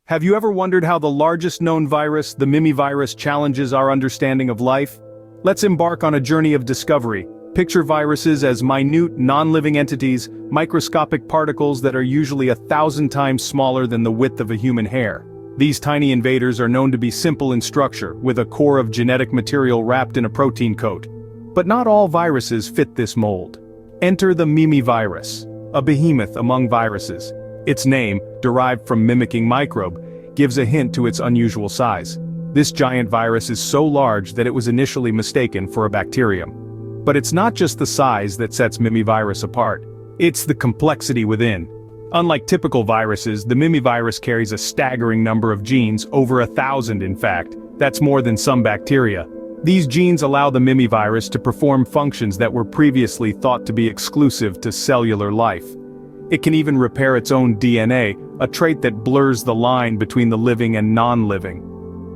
Have you ever wondered how the largest known virus, the Mimivirus, challenges our understanding of life? Let's embark on a journey of discovery. Picture viruses as minute, non-living entities, microscopic particles that are usually 1,000 times smaller than the width of a human hair. These tiny invaders are known to be simple in structure, with a core of genetic material wrapped in a protein coat. But not all viruses fit this mold. Enter the Mimivirus, a behemoth among viruses. Its name, derived from mimicking microbe, gives a hint to its unusual size. This giant virus is so large that it was initially mistaken for a bacterium. But it's not just the size that sets Mimivirus apart. It's the complexity within. Unlike typical viruses, the Mimivirus carries a staggering number of genes, over 1,000 in fact. That's more than some bacteria. These genes allow the Mimivirus to perform functions that were previously thought to be exclusive to cellular life. It can even repair its own DNA, a trait that blurs the line between the living and non-living.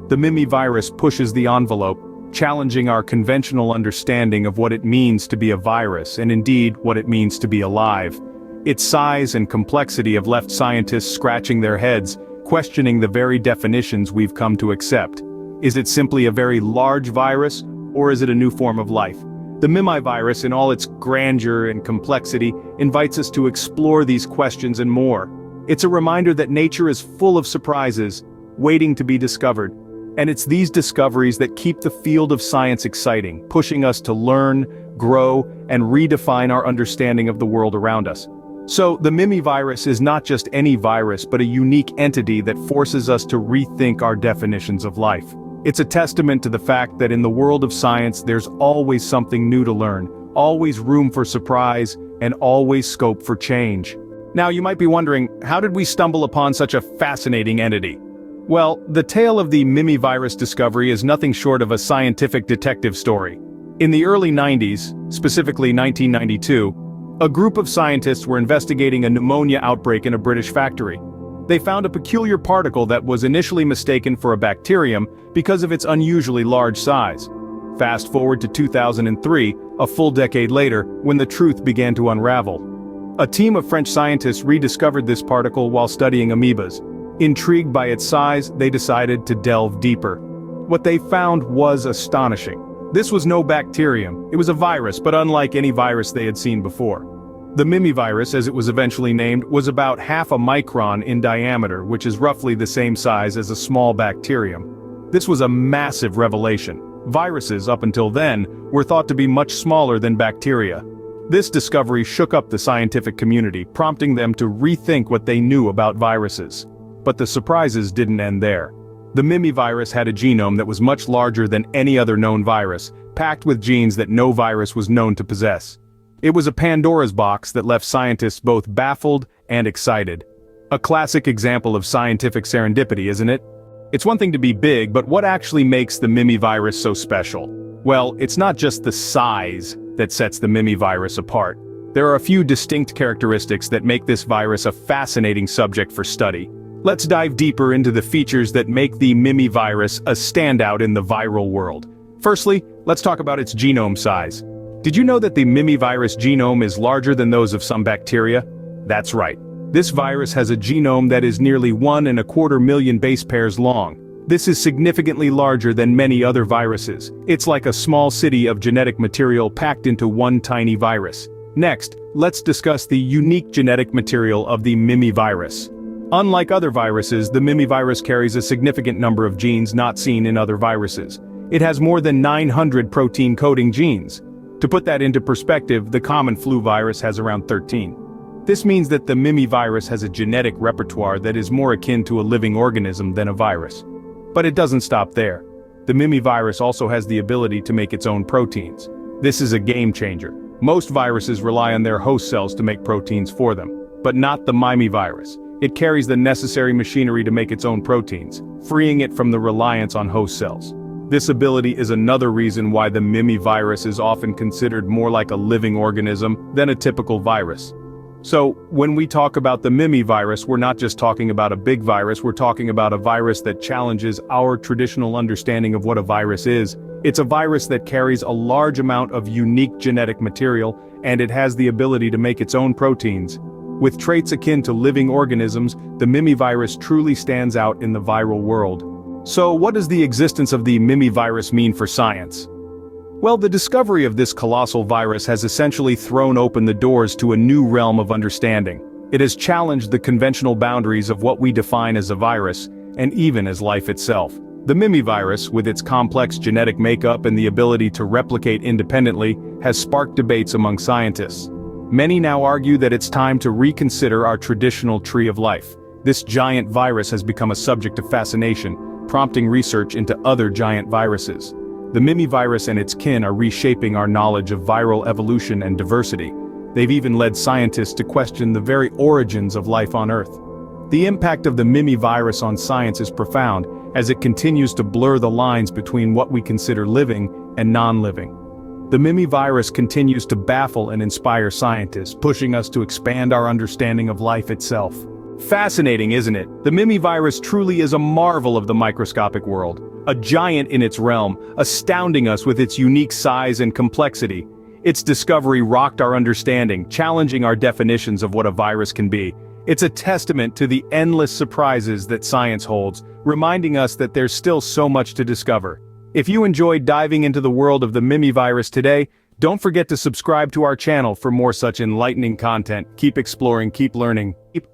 The Mimivirus pushes the envelope, challenging our conventional understanding of what it means to be a virus and indeed what it means to be alive. Its size and complexity have left scientists scratching their heads, questioning the very definitions we've come to accept. Is it simply a very large virus, or is it a new form of life? The Mimivirus, in all its grandeur and complexity, invites us to explore these questions and more. It's a reminder that nature is full of surprises, waiting to be discovered. And it's these discoveries that keep the field of science exciting, pushing us to learn, grow, and redefine our understanding of the world around us. So, the Mimivirus is not just any virus but a unique entity that forces us to rethink our definitions of life. It's a testament to the fact that in the world of science there's always something new to learn, always room for surprise, and always scope for change. Now you might be wondering, how did we stumble upon such a fascinating entity? Well, the tale of the Mimivirus discovery is nothing short of a scientific detective story. In the early 90s, specifically 1992, a group of scientists were investigating a pneumonia outbreak in a British factory. They found a peculiar particle that was initially mistaken for a bacterium because of its unusually large size. Fast forward to 2003, a full decade later, when the truth began to unravel. A team of French scientists rediscovered this particle while studying amoebas. Intrigued by its size, they decided to delve deeper. What they found was astonishing. This was no bacterium, it was a virus, but unlike any virus they had seen before. The Mimivirus, as it was eventually named, was about half a micron in diameter, which is roughly the same size as a small bacterium. This was a massive revelation. Viruses, up until then, were thought to be much smaller than bacteria. This discovery shook up the scientific community, prompting them to rethink what they knew about viruses. But the surprises didn't end there. The Mimivirus had a genome that was much larger than any other known virus, packed with genes that no virus was known to possess. It was a Pandora's box that left scientists both baffled and excited. A classic example of scientific serendipity, isn't it? It's one thing to be big, but what actually makes the Mimivirus so special? Well, it's not just the size that sets the Mimivirus apart. There are a few distinct characteristics that make this virus a fascinating subject for study. Let's dive deeper into the features that make the Mimivirus a standout in the viral world. Firstly, let's talk about its genome size. Did you know that the Mimivirus genome is larger than those of some bacteria? That's right. This virus has a genome that is nearly 1.25 million base pairs long. This is significantly larger than many other viruses. It's like a small city of genetic material packed into one tiny virus. Next, let's discuss the unique genetic material of the Mimivirus. Unlike other viruses, the Mimivirus carries a significant number of genes not seen in other viruses. It has more than 900 protein-coding genes. To put that into perspective, the common flu virus has around 13. This means that the Mimivirus has a genetic repertoire that is more akin to a living organism than a virus. But it doesn't stop there. The Mimivirus also has the ability to make its own proteins. This is a game changer. Most viruses rely on their host cells to make proteins for them, but not the Mimivirus. It carries the necessary machinery to make its own proteins, freeing it from the reliance on host cells. This ability is another reason why the Mimivirus is often considered more like a living organism than a typical virus. So, when we talk about the Mimivirus, we're not just talking about a big virus, we're talking about a virus that challenges our traditional understanding of what a virus is. It's a virus that carries a large amount of unique genetic material, and it has the ability to make its own proteins. With traits akin to living organisms, the Mimivirus truly stands out in the viral world. So, what does the existence of the Mimivirus mean for science? Well, the discovery of this colossal virus has essentially thrown open the doors to a new realm of understanding. It has challenged the conventional boundaries of what we define as a virus, and even as life itself. The Mimivirus, with its complex genetic makeup and the ability to replicate independently, has sparked debates among scientists. Many now argue that it's time to reconsider our traditional tree of life. This giant virus has become a subject of fascination, prompting research into other giant viruses. The Mimivirus and its kin are reshaping our knowledge of viral evolution and diversity. They've even led scientists to question the very origins of life on Earth. The impact of the Mimivirus on science is profound, as it continues to blur the lines between what we consider living and non-living. The Mimivirus continues to baffle and inspire scientists, pushing us to expand our understanding of life itself. Fascinating, isn't it? The Mimivirus truly is a marvel of the microscopic world, a giant in its realm, astounding us with its unique size and complexity. Its discovery rocked our understanding, challenging our definitions of what a virus can be. It's a testament to the endless surprises that science holds, reminding us that there's still so much to discover. If you enjoyed diving into the world of the Mimivirus today, don't forget to subscribe to our channel for more such enlightening content. Keep exploring, keep learning, keep